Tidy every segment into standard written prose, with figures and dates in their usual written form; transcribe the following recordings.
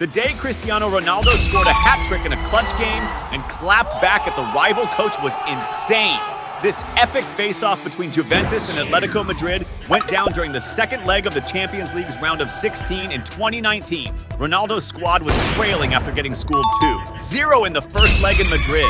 The day Cristiano Ronaldo scored a hat trick in a clutch game and clapped back at the rival coach was insane. This epic face-off between Juventus and Atletico Madrid went down during the second leg of the Champions League's round of 16 in 2019. Ronaldo's squad was trailing after getting schooled 2-0 in the first leg in Madrid.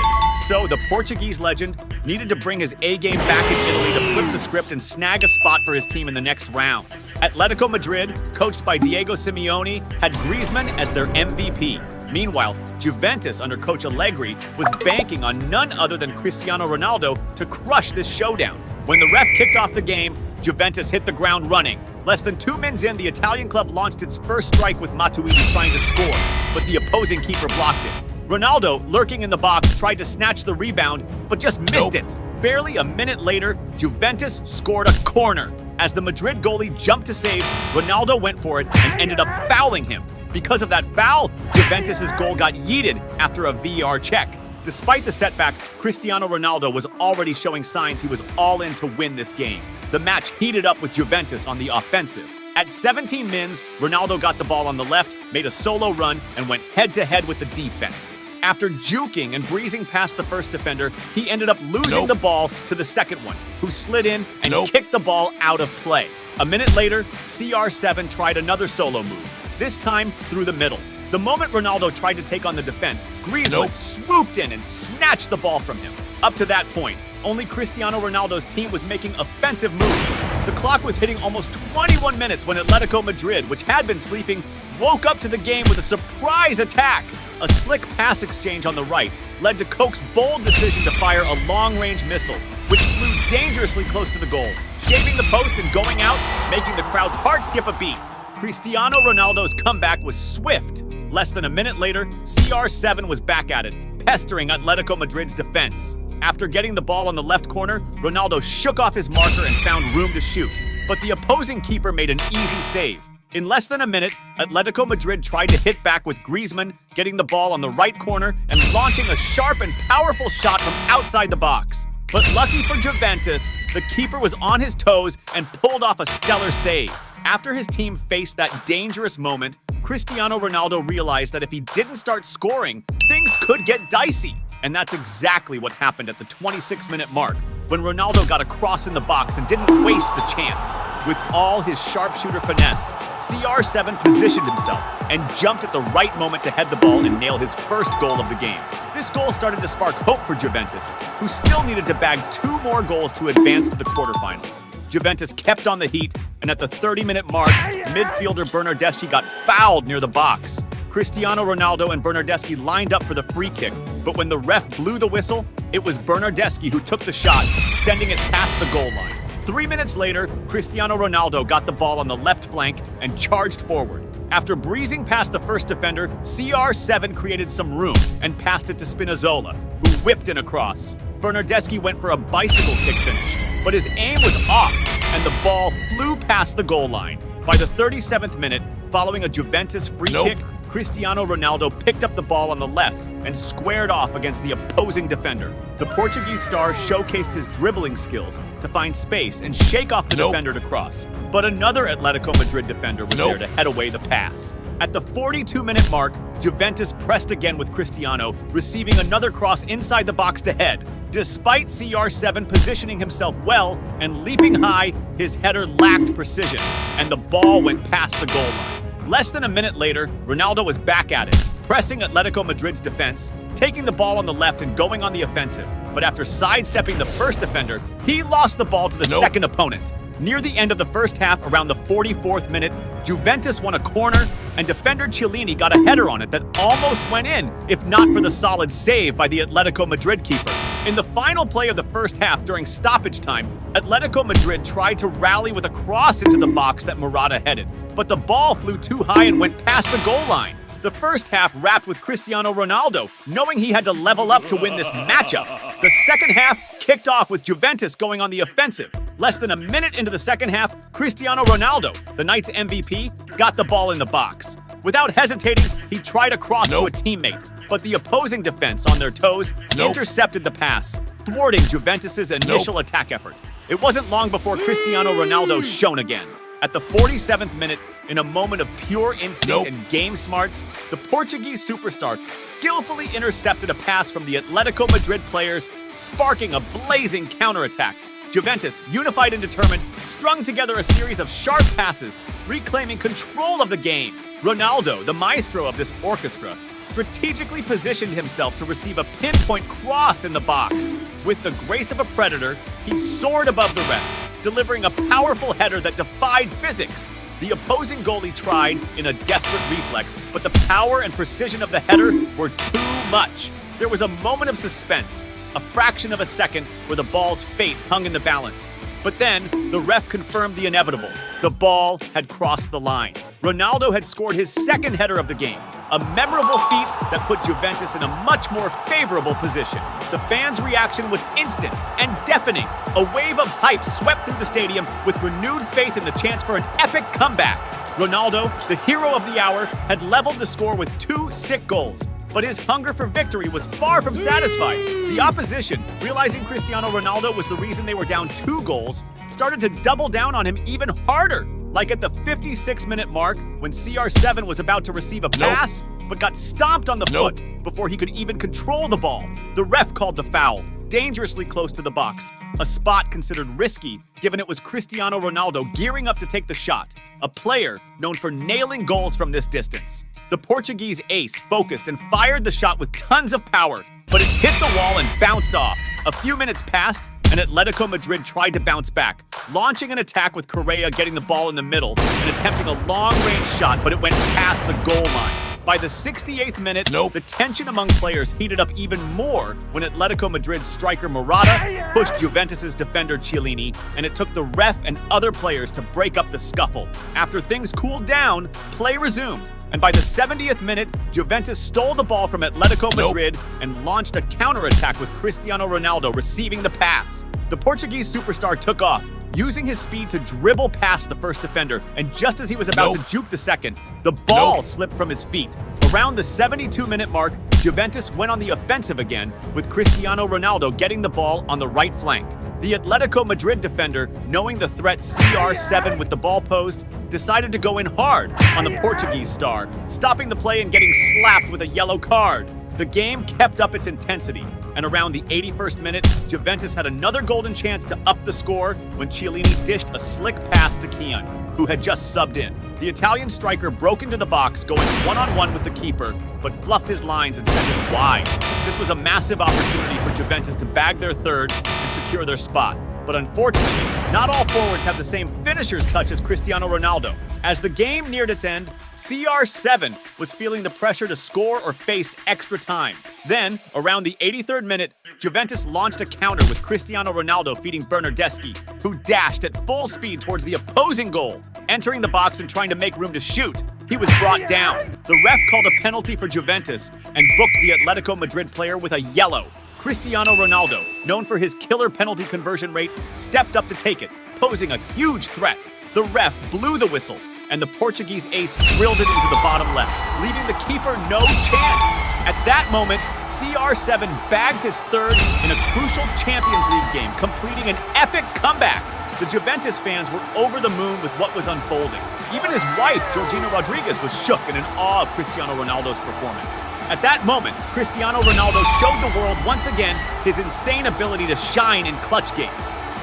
So the Portuguese legend needed to bring his A-game back in Italy to flip the script and snag a spot for his team in the next round. Atletico Madrid, coached by Diego Simeone, had Griezmann as their MVP. Meanwhile, Juventus under coach Allegri was banking on none other than Cristiano Ronaldo to crush this showdown. When the ref kicked off the game, Juventus hit the ground running. Less than 2 minutes in, the Italian club launched its first strike with Matuidi trying to score, but the opposing keeper blocked it. Ronaldo, lurking in the box, tried to snatch the rebound, but just missed it. Barely a minute later, Juventus scored a corner. As the Madrid goalie jumped to save, Ronaldo went for it and ended up fouling him. Because of that foul, Juventus' goal got yeeted after a VAR check. Despite the setback, Cristiano Ronaldo was already showing signs he was all in to win this game. The match heated up with Juventus on the offensive. At 17 mins, Ronaldo got the ball on the left, made a solo run, and went head-to-head with the defense. After juking and breezing past the first defender, he ended up losing the ball to the second one, who slid in and kicked the ball out of play. A minute later, CR7 tried another solo move, this time through the middle. The moment Ronaldo tried to take on the defense, Griezmann swooped in and snatched the ball from him. Up to that point, only Cristiano Ronaldo's team was making offensive moves. The clock was hitting almost 21 minutes when Atletico Madrid, which had been sleeping, woke up to the game with a surprise attack. A slick pass exchange on the right led to Koch's bold decision to fire a long-range missile, which flew dangerously close to the goal, shaving the post and going out, making the crowd's heart skip a beat. Cristiano Ronaldo's comeback was swift. Less than a minute later, CR7 was back at it, pestering Atletico Madrid's defense. After getting the ball on the left corner, Ronaldo shook off his marker and found room to shoot, but the opposing keeper made an easy save. In less than a minute, Atletico Madrid tried to hit back with Griezmann getting the ball on the right corner and launching a sharp and powerful shot from outside the box. But lucky for Juventus, the keeper was on his toes and pulled off a stellar save. After his team faced that dangerous moment, Cristiano Ronaldo realized that if he didn't start scoring, things could get dicey. And that's exactly what happened at the 26-minute mark, when Ronaldo got a cross in the box and didn't waste the chance. With all his sharpshooter finesse, CR7 positioned himself and jumped at the right moment to head the ball and nail his first goal of the game. This goal started to spark hope for Juventus, who still needed to bag 2 more goals to advance to the quarterfinals. Juventus kept on the heat, and at the 30-minute mark, midfielder Bernardeschi got fouled near the box. Cristiano Ronaldo and Bernardeschi lined up for the free kick, but when the ref blew the whistle, it was Bernardeschi who took the shot, sending it past the goal line. 3 minutes later, Cristiano Ronaldo got the ball on the left flank and charged forward. After breezing past the first defender, CR7 created some room and passed it to Spinazzola, who whipped in a cross. Bernardeschi went for a bicycle kick finish, but his aim was off, and the ball flew past the goal line. By the 37th minute, following a Juventus free kick, Cristiano Ronaldo picked up the ball on the left and squared off against the opposing defender. The Portuguese star showcased his dribbling skills to find space and shake off the defender to cross. But another Atletico Madrid defender was there to head away the pass. At the 42-minute mark, Juventus pressed again with Cristiano, receiving another cross inside the box to head. Despite CR7 positioning himself well and leaping high, his header lacked precision, and the ball went past the goal line. Less than a minute later, Ronaldo was back at it, pressing Atletico Madrid's defense, taking the ball on the left and going on the offensive. But after sidestepping the first defender, he lost the ball to the second opponent. Near the end of the first half, around the 44th minute, Juventus won a corner, and defender Chiellini got a header on it that almost went in, if not for the solid save by the Atletico Madrid keeper. In the final play of the first half during stoppage time, Atletico Madrid tried to rally with a cross into the box that Morata headed, but the ball flew too high and went past the goal line. The first half wrapped with Cristiano Ronaldo, knowing he had to level up to win this matchup. The second half kicked off with Juventus going on the offensive. Less than a minute into the second half, Cristiano Ronaldo, the night's MVP, got the ball in the box. Without hesitating, he tried a cross to a teammate, but the opposing defense on their toes intercepted the pass, thwarting Juventus' initial attack effort. It wasn't long before Cristiano Ronaldo shone again. At the 47th minute, in a moment of pure instinct and game smarts, the Portuguese superstar skillfully intercepted a pass from the Atletico Madrid players, sparking a blazing counterattack. Juventus, unified and determined, strung together a series of sharp passes, reclaiming control of the game. Ronaldo, the maestro of this orchestra, strategically positioned himself to receive a pinpoint cross in the box. With the grace of a predator, he soared above the rest, delivering a powerful header that defied physics. The opposing goalie tried in a desperate reflex, but the power and precision of the header were too much. There was a moment of suspense, a fraction of a second where the ball's fate hung in the balance. But then, the ref confirmed the inevitable. The ball had crossed the line. Ronaldo had scored his second header of the game, a memorable feat that put Juventus in a much more favorable position. The fans' reaction was instant and deafening. A wave of hype swept through the stadium with renewed faith in the chance for an epic comeback. Ronaldo, the hero of the hour, had leveled the score with 2 sick goals. But his hunger for victory was far from satisfied. The opposition, realizing Cristiano Ronaldo was the reason they were down 2 goals, started to double down on him even harder. Like at the 56-minute mark, when CR7 was about to receive a pass, but got stomped on the foot before he could even control the ball. The ref called the foul, dangerously close to the box, a spot considered risky given it was Cristiano Ronaldo gearing up to take the shot, a player known for nailing goals from this distance. The Portuguese ace focused and fired the shot with tons of power, but it hit the wall and bounced off. A few minutes passed, and Atletico Madrid tried to bounce back, launching an attack with Correa getting the ball in the middle and attempting a long-range shot, but it went past the goal line. By the 68th minute, the tension among players heated up even more when Atletico Madrid's striker Morata pushed Juventus' defender Chiellini, and it took the ref and other players to break up the scuffle. After things cooled down, play resumed, and by the 70th minute, Juventus stole the ball from Atletico Madrid and launched a counterattack with Cristiano Ronaldo receiving the pass. The Portuguese superstar took off, using his speed to dribble past the first defender, and just as he was about to juke the second, the ball slipped from his feet. Around the 72-minute mark, Juventus went on the offensive again, with Cristiano Ronaldo getting the ball on the right flank. The Atletico Madrid defender, knowing the threat CR7 with the ball posed, decided to go in hard on the Portuguese star, stopping the play and getting slapped with a yellow card. The game kept up its intensity, and around the 81st minute, Juventus had another golden chance to up the score when Chiellini dished a slick pass to Kian, who had just subbed in. The Italian striker broke into the box, going one-on-one with the keeper, but fluffed his lines and sent it wide. This was a massive opportunity for Juventus to bag their third and secure their spot. But unfortunately, not all forwards have the same finisher's touch as Cristiano Ronaldo. As the game neared its end, CR7 was feeling the pressure to score or face extra time. Then, around the 83rd minute, Juventus launched a counter with Cristiano Ronaldo feeding Bernardeschi, who dashed at full speed towards the opposing goal. Entering the box and trying to make room to shoot, he was brought down. The ref called a penalty for Juventus and booked the Atletico Madrid player with a yellow. Cristiano Ronaldo, known for his killer penalty conversion rate, stepped up to take it, posing a huge threat. The ref blew the whistle, and the Portuguese ace drilled it into the bottom left, leaving the keeper no chance. At that moment, CR7 bagged his third in a crucial Champions League game, completing an epic comeback. The Juventus fans were over the moon with what was unfolding. Even his wife, Georgina Rodriguez, was shook and in awe of Cristiano Ronaldo's performance. At that moment, Cristiano Ronaldo showed the world once again his insane ability to shine in clutch games.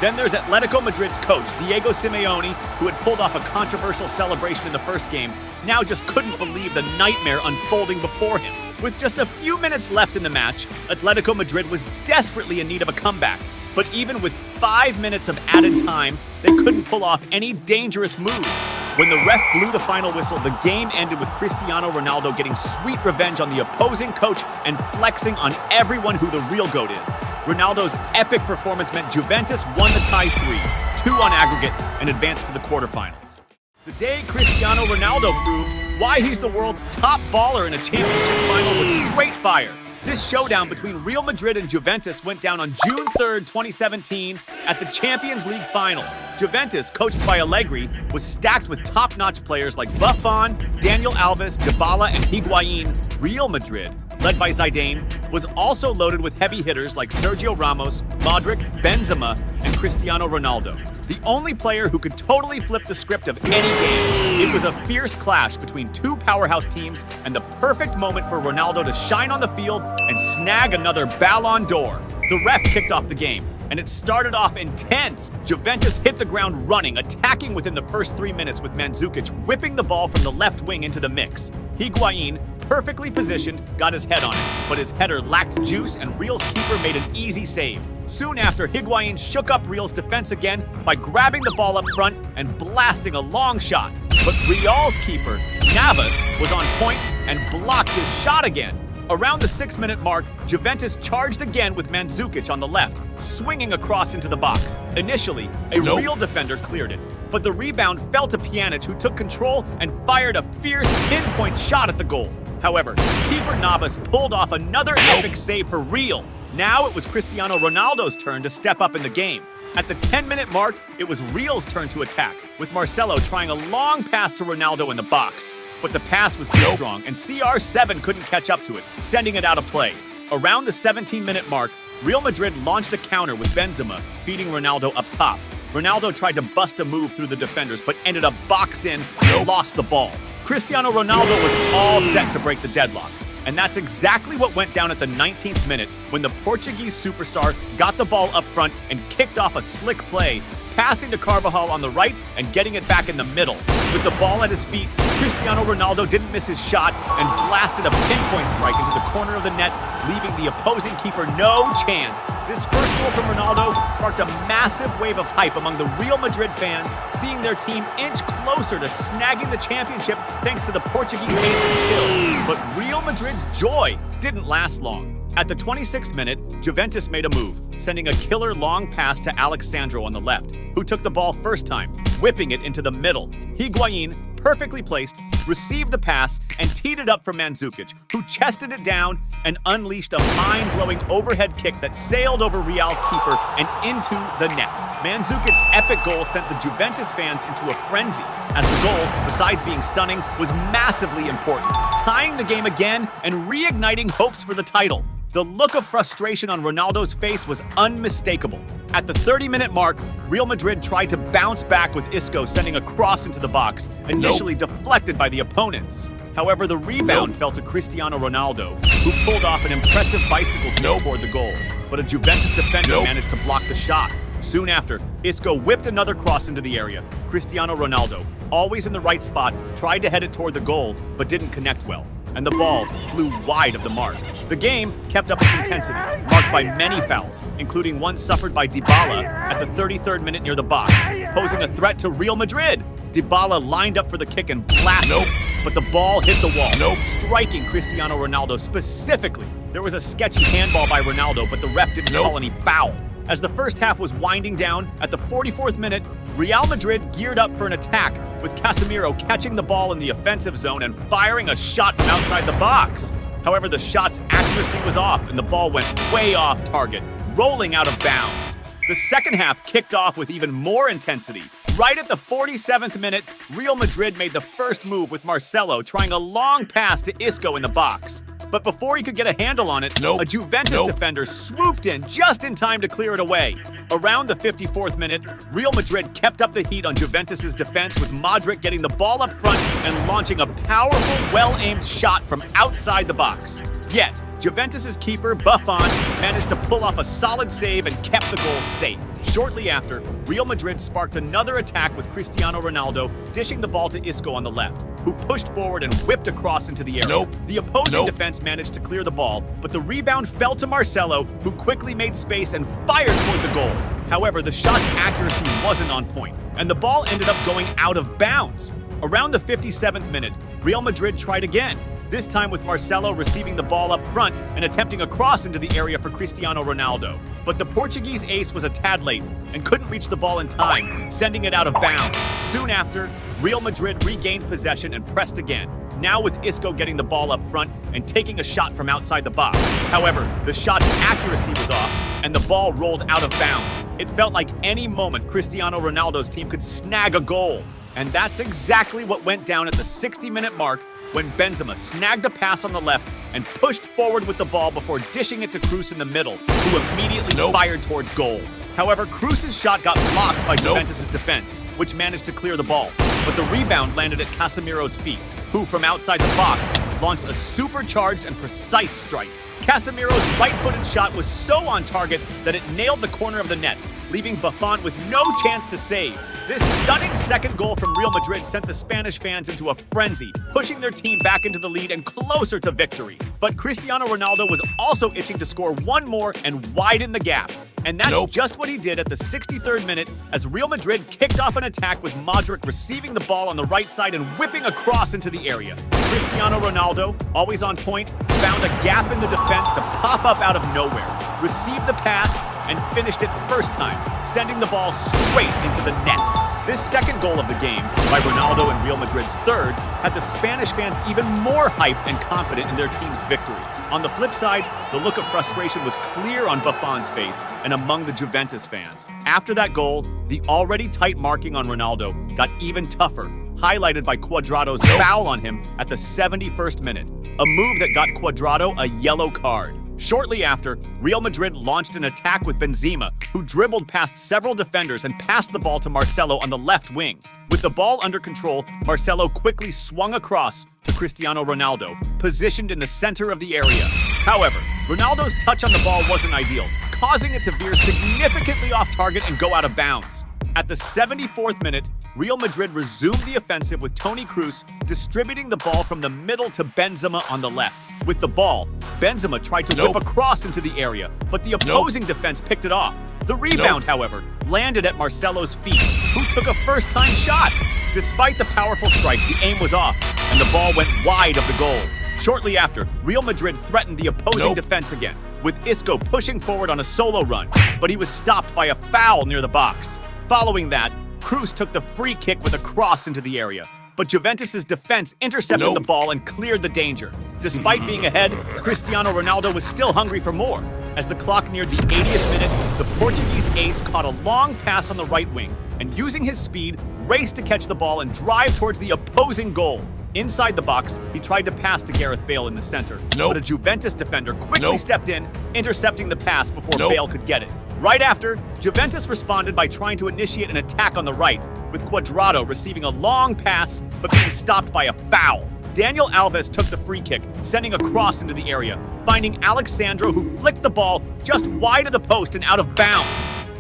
Then there's Atletico Madrid's coach, Diego Simeone, who had pulled off a controversial celebration in the first game, now just couldn't believe the nightmare unfolding before him. With just a few minutes left in the match, Atletico Madrid was desperately in need of a comeback. But even with 5 minutes of added time, they couldn't pull off any dangerous moves. When the ref blew the final whistle, the game ended with Cristiano Ronaldo getting sweet revenge on the opposing coach and flexing on everyone who the real GOAT is. Ronaldo's epic performance meant Juventus won the tie 3-2 on aggregate, and advanced to the quarterfinals. The day Cristiano Ronaldo proved why he's the world's top baller in a championship final was straight fire. This showdown between Real Madrid and Juventus went down on June 3rd, 2017 at the Champions League final. Juventus, coached by Allegri, was stacked with top-notch players like Buffon, Daniel Alves, Dybala, and Higuain. Real Madrid, led by Zidane, was also loaded with heavy hitters like Sergio Ramos, Modric, Benzema, and Cristiano Ronaldo. The only player who could totally flip the script of any game. It was a fierce clash between two powerhouse teams and the perfect moment for Ronaldo to shine on the field and snag another Ballon d'Or. The ref kicked off the game, and it started off intense. Juventus hit the ground running, attacking within the first 3 minutes with Mandzukic whipping the ball from the left wing into the mix. Higuain, perfectly positioned, got his head on it, but his header lacked juice and Real's keeper made an easy save. Soon after, Higuain shook up Real's defense again by grabbing the ball up front and blasting a long shot. But Real's keeper, Navas, was on point and blocked his shot again. Around the 6-minute mark, Juventus charged again with Mandzukic on the left, swinging across into the box. Initially, a Real defender cleared it, but the rebound fell to Pjanic, who took control and fired a fierce pinpoint shot at the goal. However, keeper Navas pulled off another epic save for Real. Now it was Cristiano Ronaldo's turn to step up in the game. At the 10-minute mark, it was Real's turn to attack, with Marcelo trying a long pass to Ronaldo in the box. But the pass was too strong, and CR7 couldn't catch up to it, sending it out of play. Around the 17-minute mark, Real Madrid launched a counter with Benzema, feeding Ronaldo up top. Ronaldo tried to bust a move through the defenders, but ended up boxed in and lost the ball. Cristiano Ronaldo was all set to break the deadlock. And that's exactly what went down at the 19th minute when the Portuguese superstar got the ball up front and kicked off a slick play, passing to Carvajal on the right and getting it back in the middle. With the ball at his feet, Cristiano Ronaldo didn't miss his shot and blasted a pinpoint strike into the corner of the net, leaving the opposing keeper no chance. This first goal from Ronaldo sparked a massive wave of hype among the Real Madrid fans, seeing their team inch closer to snagging the championship thanks to the Portuguese ace's skills. But Real Madrid's joy didn't last long. At the 26th minute, Juventus made a move, sending a killer long pass to Alexandro on the left, who took the ball first time, whipping it into the middle. Higuain, perfectly placed, received the pass and teed it up for Mandzukic, who chested it down and unleashed a mind-blowing overhead kick that sailed over Real's keeper and into the net. Mandzukic's epic goal sent the Juventus fans into a frenzy, as the goal, besides being stunning, was massively important, tying the game again and reigniting hopes for the title. The look of frustration on Ronaldo's face was unmistakable. At the 30-minute mark, Real Madrid tried to bounce back with Isco sending a cross into the box, initially deflected by the opponents. However, the rebound fell to Cristiano Ronaldo, who pulled off an impressive bicycle kick toward the goal, but a Juventus defender managed to block the shot. Soon after, Isco whipped another cross into the area. Cristiano Ronaldo, always in the right spot, tried to head it toward the goal, but didn't connect well, and the ball flew wide of the mark. The game kept up its intensity, marked by many fouls, including one suffered by Dybala at the 33rd minute near the box, posing a threat to Real Madrid. Dybala lined up for the kick and blasted, but the ball hit the wall, striking Cristiano Ronaldo specifically. There was a sketchy handball by Ronaldo, but the ref didn't call any foul. As the first half was winding down, at the 44th minute, Real Madrid geared up for an attack, with Casemiro catching the ball in the offensive zone and firing a shot from outside the box. However, the shot's accuracy was off and the ball went way off target, rolling out of bounds. The second half kicked off with even more intensity. Right at the 47th minute, Real Madrid made the first move with Marcelo trying a long pass to Isco in the box. But before he could get a handle on it, a Juventus defender swooped in just in time to clear it away. Around the 54th minute, Real Madrid kept up the heat on Juventus' defense with Modric getting the ball up front and launching a powerful, well-aimed shot from outside the box. Yet, Juventus' keeper, Buffon, managed to pull off a solid save and kept the goal safe. Shortly after, Real Madrid sparked another attack with Cristiano Ronaldo dishing the ball to Isco on the left, who pushed forward and whipped across into the area. The opposing defense managed to clear the ball, but the rebound fell to Marcelo, who quickly made space and fired toward the goal. However, the shot's accuracy wasn't on point, and the ball ended up going out of bounds. Around the 57th minute, Real Madrid tried again, this time with Marcelo receiving the ball up front and attempting a cross into the area for Cristiano Ronaldo. But the Portuguese ace was a tad late and couldn't reach the ball in time, sending it out of bounds. Soon after, Real Madrid regained possession and pressed again, now with Isco getting the ball up front and taking a shot from outside the box. However, the shot's accuracy was off and the ball rolled out of bounds. It felt like any moment Cristiano Ronaldo's team could snag a goal. And that's exactly what went down at the 60-minute mark when Benzema snagged a pass on the left and pushed forward with the ball before dishing it to Kroos in the middle, who immediately fired towards goal. However, Kroos' shot got blocked by Juventus' defense, which managed to clear the ball. But the rebound landed at Casemiro's feet, who, from outside the box, launched a supercharged and precise strike. Casemiro's right-footed shot was so on target that it nailed the corner of the net, leaving Buffon with no chance to save. This stunning second goal from Real Madrid sent the Spanish fans into a frenzy, pushing their team back into the lead and closer to victory. But Cristiano Ronaldo was also itching to score one more and widen the gap. And that's just what he did at the 63rd minute as Real Madrid kicked off an attack with Modric receiving the ball on the right side and whipping a cross into the area. Cristiano Ronaldo, always on point, found a gap in the defense to pop up out of nowhere, received the pass, and finished it first time, sending the ball straight into the net. This second goal of the game, by Ronaldo and Real Madrid's third, had the Spanish fans even more hyped and confident in their team's victory. On the flip side, the look of frustration was clear on Buffon's face and among the Juventus fans. After that goal, the already tight marking on Ronaldo got even tougher, highlighted by Cuadrado's foul on him at the 71st minute, a move that got Cuadrado a yellow card. Shortly after, Real Madrid launched an attack with Benzema, who dribbled past several defenders and passed the ball to Marcelo on the left wing. With the ball under control, Marcelo quickly swung across to Cristiano Ronaldo, positioned in the center of the area. However, Ronaldo's touch on the ball wasn't ideal, causing it to veer significantly off target and go out of bounds. At the 74th minute, Real Madrid resumed the offensive with Toni Kroos distributing the ball from the middle to Benzema on the left. With the ball, Benzema tried to whip across into the area, but the opposing defense picked it off. The rebound, however, landed at Marcelo's feet, who took a first-time shot. Despite the powerful strike, the aim was off, and the ball went wide of the goal. Shortly after, Real Madrid threatened the opposing defense again, with Isco pushing forward on a solo run, but he was stopped by a foul near the box. Following that, Kroos took the free kick with a cross into the area, but Juventus' defense intercepted the ball and cleared the danger. Despite being ahead, Cristiano Ronaldo was still hungry for more. As the clock neared the 80th minute, the Portuguese ace caught a long pass on the right wing and, using his speed, raced to catch the ball and drive towards the opposing goal. Inside the box, he tried to pass to Gareth Bale in the center, but a Juventus defender quickly stepped in, intercepting the pass before Bale could get it. Right after, Juventus responded by trying to initiate an attack on the right, with Cuadrado receiving a long pass but being stopped by a foul. Daniel Alves took the free kick, sending a cross into the area, finding Alexandro, who flicked the ball just wide of the post and out of bounds.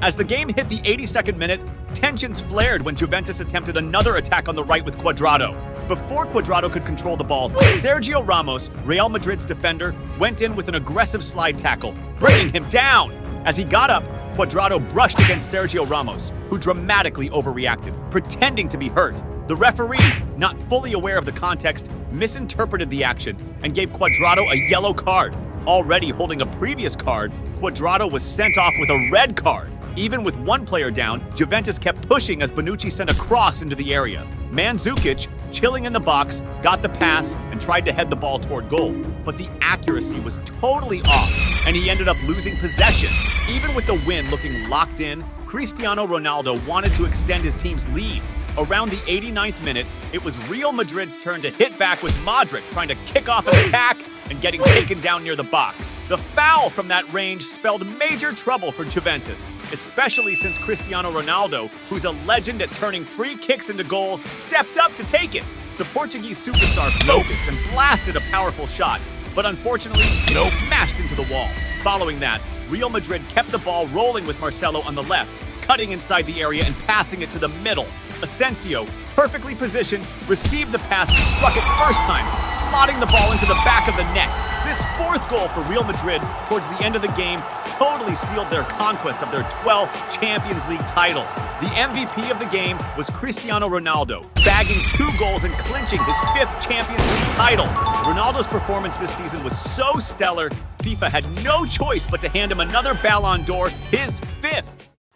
As the game hit the 82nd minute, tensions flared when Juventus attempted another attack on the right with Cuadrado. Before Cuadrado could control the ball, Sergio Ramos, Real Madrid's defender, went in with an aggressive slide tackle, bringing him down. As he got up, Cuadrado brushed against Sergio Ramos, who dramatically overreacted, pretending to be hurt. The referee, not fully aware of the context, misinterpreted the action and gave Cuadrado a yellow card. Already holding a previous card, Cuadrado was sent off with a red card. Even with one player down, Juventus kept pushing as Bonucci sent a cross into the area. Mandzukic, chilling in the box, got the pass and tried to head the ball toward goal. But the accuracy was totally off, and he ended up losing possession. Even with the win looking locked in, Cristiano Ronaldo wanted to extend his team's lead. Around the 89th minute, it was Real Madrid's turn to hit back with Modric trying to kick off an attack and getting taken down near the box. The foul from that range spelled major trouble for Juventus, especially since Cristiano Ronaldo, who's a legend at turning free kicks into goals, stepped up to take it. The Portuguese superstar focused and blasted a powerful shot, but unfortunately, it smashed into the wall. Following that, Real Madrid kept the ball rolling with Marcelo on the left, cutting inside the area and passing it to the middle. Asensio, perfectly positioned, received the pass and struck it first time, slotting the ball into the back of the net. This fourth goal for Real Madrid towards the end of the game totally sealed their conquest of their 12th Champions League title. The MVP of the game was Cristiano Ronaldo, bagging 2 goals and clinching his 5th Champions League title. Ronaldo's performance this season was so stellar, FIFA had no choice but to hand him another Ballon d'Or, his 5th.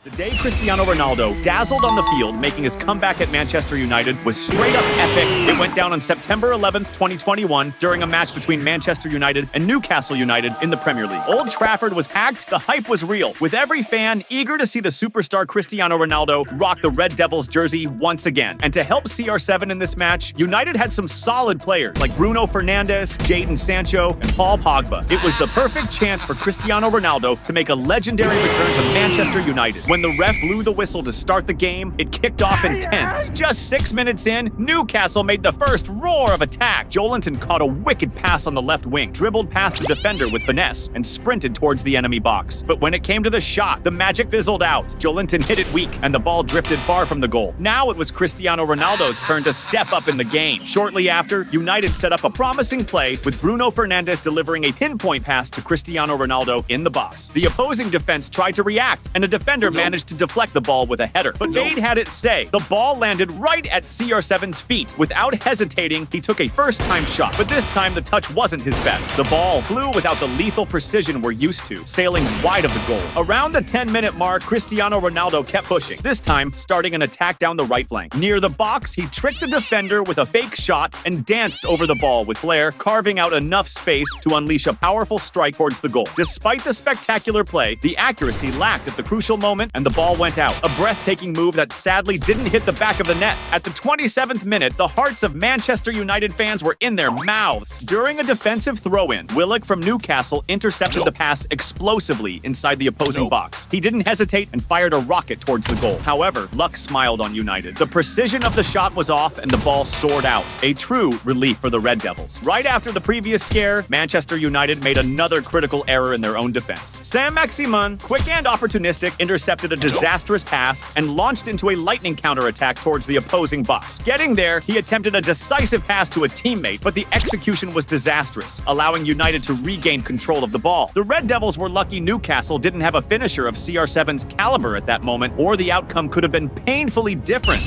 The day Cristiano Ronaldo dazzled on the field, making his comeback at Manchester United, was straight up epic. It went down on September 11th, 2021, during a match between Manchester United and Newcastle United in the Premier League. Old Trafford was packed, the hype was real, with every fan eager to see the superstar Cristiano Ronaldo rock the Red Devils jersey once again. And to help CR7 in this match, United had some solid players like Bruno Fernandes, Jadon Sancho, and Paul Pogba. It was the perfect chance for Cristiano Ronaldo to make a legendary return to Manchester United. When the ref blew the whistle to start the game, it kicked off intense. Just 6 minutes in, Newcastle made the first roar of attack. Joelinton caught a wicked pass on the left wing, dribbled past the defender with finesse, and sprinted towards the enemy box. But when it came to the shot, the magic fizzled out. Joelinton hit it weak, and the ball drifted far from the goal. Now it was Cristiano Ronaldo's turn to step up in the game. Shortly after, United set up a promising play, with Bruno Fernandes delivering a pinpoint pass to Cristiano Ronaldo in the box. The opposing defense tried to react, and a defender managed to deflect the ball with a header. But Vade had it say. The ball landed right at CR7's feet. Without hesitating, he took a first-time shot. But this time, the touch wasn't his best. The ball flew without the lethal precision we're used to, sailing wide of the goal. Around the 10-minute mark, Cristiano Ronaldo kept pushing, this time starting an attack down the right flank. Near the box, he tricked a defender with a fake shot and danced over the ball with flair, carving out enough space to unleash a powerful strike towards the goal. Despite the spectacular play, the accuracy lacked at the crucial moment, and the ball went out. A breathtaking move that sadly didn't hit the back of the net. At the 27th minute, the hearts of Manchester United fans were in their mouths. During a defensive throw-in, Willock from Newcastle intercepted the pass explosively inside the opposing box. He didn't hesitate and fired a rocket towards the goal. However, luck smiled on United. The precision of the shot was off and the ball soared out. A true relief for the Red Devils. Right after the previous scare, Manchester United made another critical error in their own defense. Saint-Maximin, quick and opportunistic, intercepted a disastrous pass and launched into a lightning counterattack towards the opposing box. Getting there, he attempted a decisive pass to a teammate, but the execution was disastrous, allowing United to regain control of the ball. The Red Devils were lucky Newcastle didn't have a finisher of CR7's caliber at that moment, or the outcome could have been painfully different.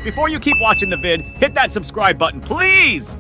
Before you keep watching the vid, hit that subscribe button, please!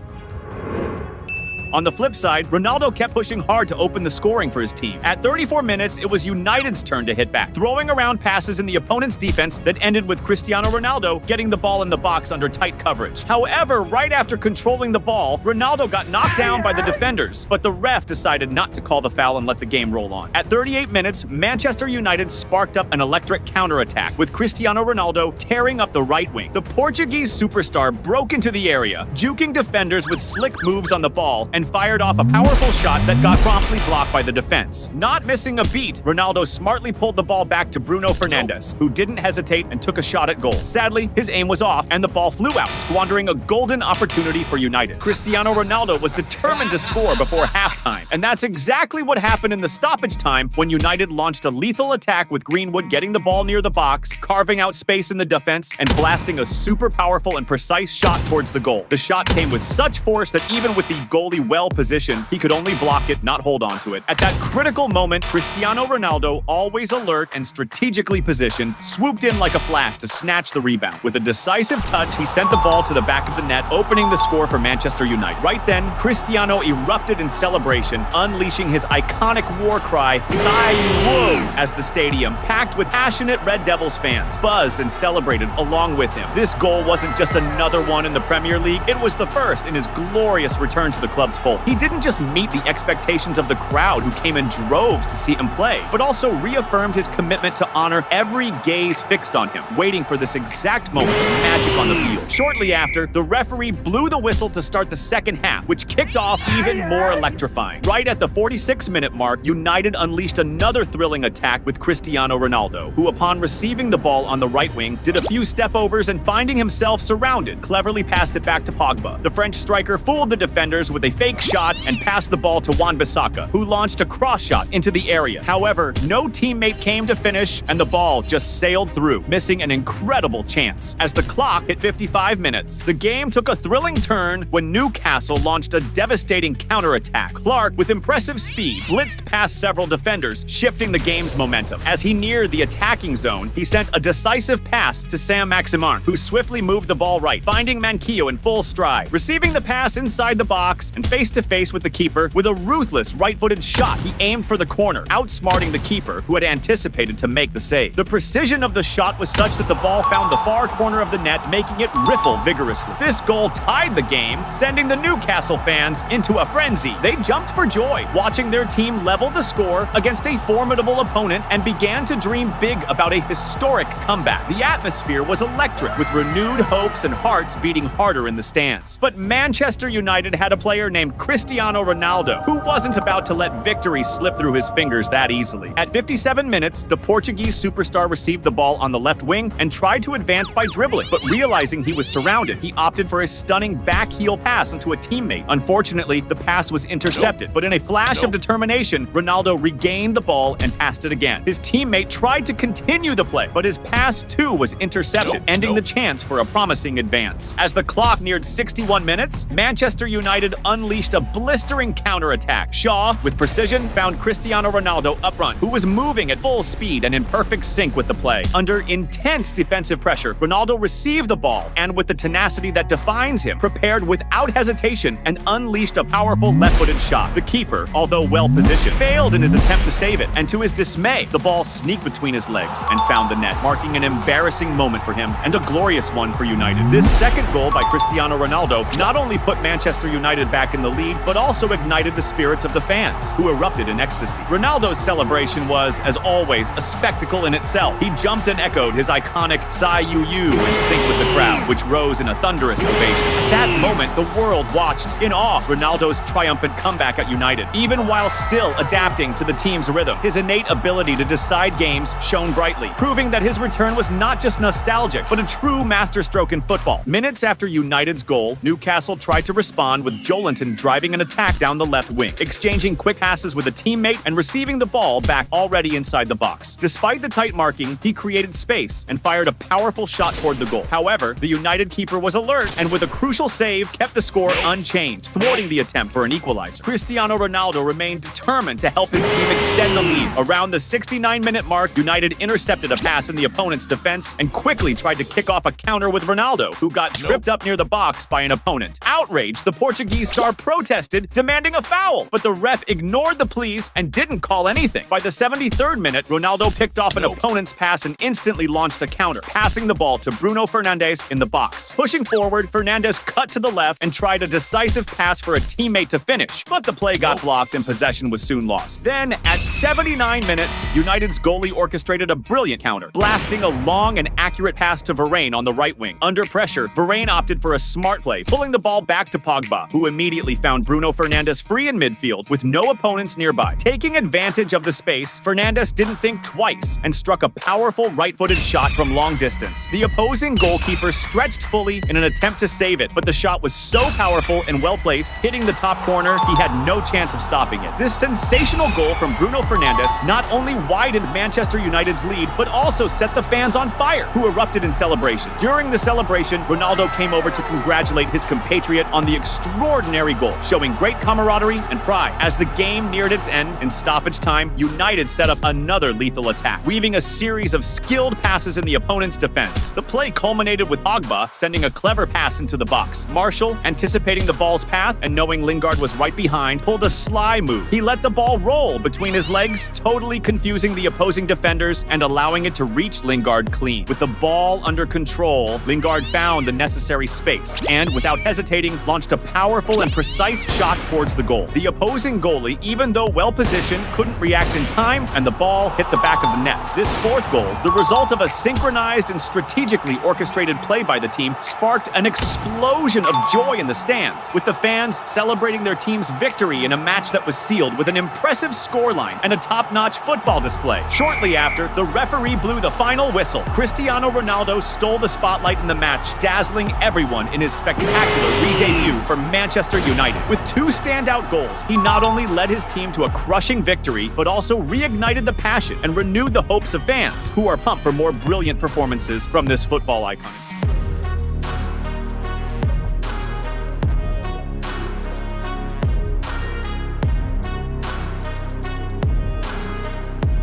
On the flip side, Ronaldo kept pushing hard to open the scoring for his team. At 34 minutes, it was United's turn to hit back, throwing around passes in the opponent's defense that ended with Cristiano Ronaldo getting the ball in the box under tight coverage. However, right after controlling the ball, Ronaldo got knocked down by the defenders, but the ref decided not to call the foul and let the game roll on. At 38 minutes, Manchester United sparked up an electric counterattack, with Cristiano Ronaldo tearing up the right wing. The Portuguese superstar broke into the area, juking defenders with slick moves on the ball, and fired off a powerful shot that got promptly blocked by the defense. Not missing a beat, Ronaldo smartly pulled the ball back to Bruno Fernandes, who didn't hesitate and took a shot at goal. Sadly, his aim was off and the ball flew out, squandering a golden opportunity for United. Cristiano Ronaldo was determined to score before halftime, and that's exactly what happened in the stoppage time when United launched a lethal attack, with Greenwood getting the ball near the box, carving out space in the defense, and blasting a super powerful and precise shot towards the goal. The shot came with such force that even with the goalie well positioned, he could only block it, not hold on to it. At that critical moment, Cristiano Ronaldo, always alert and strategically positioned, swooped in like a flash to snatch the rebound. With a decisive touch, he sent the ball to the back of the net, opening the score for Manchester United. Right then, Cristiano erupted in celebration, unleashing his iconic war cry, "Sai Wu," as the stadium, packed with passionate Red Devils fans, buzzed and celebrated along with him. This goal wasn't just another one in the Premier League, it was the first in his glorious return to the club's fold. He didn't just meet the expectations of the crowd who came in droves to see him play, but also reaffirmed his commitment to honor every gaze fixed on him, waiting for this exact moment of magic on the field. Shortly after, the referee blew the whistle to start the second half, which kicked off even more electrifying. Right at the 46-minute mark, United unleashed another thrilling attack with Cristiano Ronaldo, who upon receiving the ball on the right wing, did a few step-overs and finding himself surrounded, cleverly passed it back to Pogba. The French striker fooled the defenders with a fake shot and passed the ball to Wan-Bissaka, who launched a cross shot into the area. However, no teammate came to finish, and the ball just sailed through, missing an incredible chance. As the clock hit 55 minutes, the game took a thrilling turn when Newcastle launched a devastating counterattack. Clark, with impressive speed, blitzed past several defenders, shifting the game's momentum. As he neared the attacking zone, he sent a decisive pass to Saint-Maximin, who swiftly moved the ball right, finding Manquillo in full stride. Receiving the pass inside the box and facing face-to-face with the keeper with a ruthless right-footed shot. He aimed for the corner, outsmarting the keeper, who had anticipated to make the save. The precision of the shot was such that the ball found the far corner of the net, making it ripple vigorously. This goal tied the game, sending the Newcastle fans into a frenzy. They jumped for joy, watching their team level the score against a formidable opponent and began to dream big about a historic comeback. The atmosphere was electric, with renewed hopes and hearts beating harder in the stands. But Manchester United had a player named Cristiano Ronaldo, who wasn't about to let victory slip through his fingers that easily. At 57 minutes, the Portuguese superstar received the ball on the left wing and tried to advance by dribbling, but realizing he was surrounded, he opted for a stunning back heel pass into a teammate. Unfortunately, the pass was intercepted, but in a flash of determination, Ronaldo regained the ball and passed it again. His teammate tried to continue the play, but his pass too was intercepted, ending the chance for a promising advance. As the clock neared 61 minutes, Manchester United unleashed a blistering counterattack. Shaw, with precision, found Cristiano Ronaldo up front, who was moving at full speed and in perfect sync with the play. Under intense defensive pressure, Ronaldo received the ball and, with the tenacity that defines him, prepared without hesitation and unleashed a powerful left-footed shot. The keeper, although well-positioned, failed in his attempt to save it, and to his dismay, the ball sneaked between his legs and found the net, marking an embarrassing moment for him and a glorious one for United. This second goal by Cristiano Ronaldo not only put Manchester United back in the lead, but also ignited the spirits of the fans, who erupted in ecstasy. Ronaldo's celebration was, as always, a spectacle in itself. He jumped and echoed his iconic "Sai Yu Yu" in sync with the crowd, which rose in a thunderous ovation. At that moment, the world watched in awe Ronaldo's triumphant comeback at United, even while still adapting to the team's rhythm. His innate ability to decide games shone brightly, proving that his return was not just nostalgic, but a true masterstroke in football. Minutes after United's goal, Newcastle tried to respond with Joelinton driving an attack down the left wing, exchanging quick passes with a teammate and receiving the ball back already inside the box. Despite the tight marking, he created space and fired a powerful shot toward the goal. However, the United keeper was alert and, with a crucial save, kept the score unchanged, thwarting the attempt for an equalizer. Cristiano Ronaldo remained determined to help his team extend the lead. Around the 69-minute mark, United intercepted a pass in the opponent's defense and quickly tried to kick off a counter with Ronaldo, who got tripped up near the box by an opponent. Outraged, the Portuguese star protested, demanding a foul, but the ref ignored the pleas and didn't call anything. By the 73rd minute, Ronaldo picked off an opponent's pass and instantly launched a counter, passing the ball to Bruno Fernandes in the box. Pushing forward, Fernandes cut to the left and tried a decisive pass for a teammate to finish, but the play got blocked and possession was soon lost. Then, at 79 minutes, United's goalie orchestrated a brilliant counter, blasting a long and accurate pass to Varane on the right wing. Under pressure, Varane opted for a smart play, pulling the ball back to Pogba, who immediately found Bruno Fernandes free in midfield with no opponents nearby. Taking advantage of the space, Fernandes didn't think twice and struck a powerful right-footed shot from long distance. The opposing goalkeeper stretched fully in an attempt to save it, but the shot was so powerful and well-placed, hitting the top corner, he had no chance of stopping it. This sensational goal from Bruno Fernandes not only widened Manchester United's lead, but also set the fans on fire, who erupted in celebration. During the celebration, Ronaldo came over to congratulate his compatriot on the extraordinary goal, showing great camaraderie and pride. As the game neared its end, in stoppage time, United set up another lethal attack, weaving a series of skilled passes in the opponent's defense. The play culminated with Pogba sending a clever pass into the box. Martial, anticipating the ball's path and knowing Lingard was right behind, pulled a sly move. He let the ball roll between his legs, totally confusing the opposing defenders and allowing it to reach Lingard clean. With the ball under control, Lingard found the necessary space and, without hesitating, launched a powerful and precise shot towards the goal. The opposing goalie, even though well-positioned, couldn't react in time, and the ball hit the back of the net. This fourth goal, the result of a synchronized and strategically orchestrated play by the team, sparked an explosion of joy in the stands, with the fans celebrating their team's victory in a match that was sealed with an impressive scoreline and a top-notch football display. Shortly after, the referee blew the final whistle. Cristiano Ronaldo stole the spotlight in the match, dazzling everyone in his spectacular re-debut for Manchester United. With two standout goals, he not only led his team to a crushing victory, but also reignited the passion and renewed the hopes of fans, who are pumped for more brilliant performances from this football icon.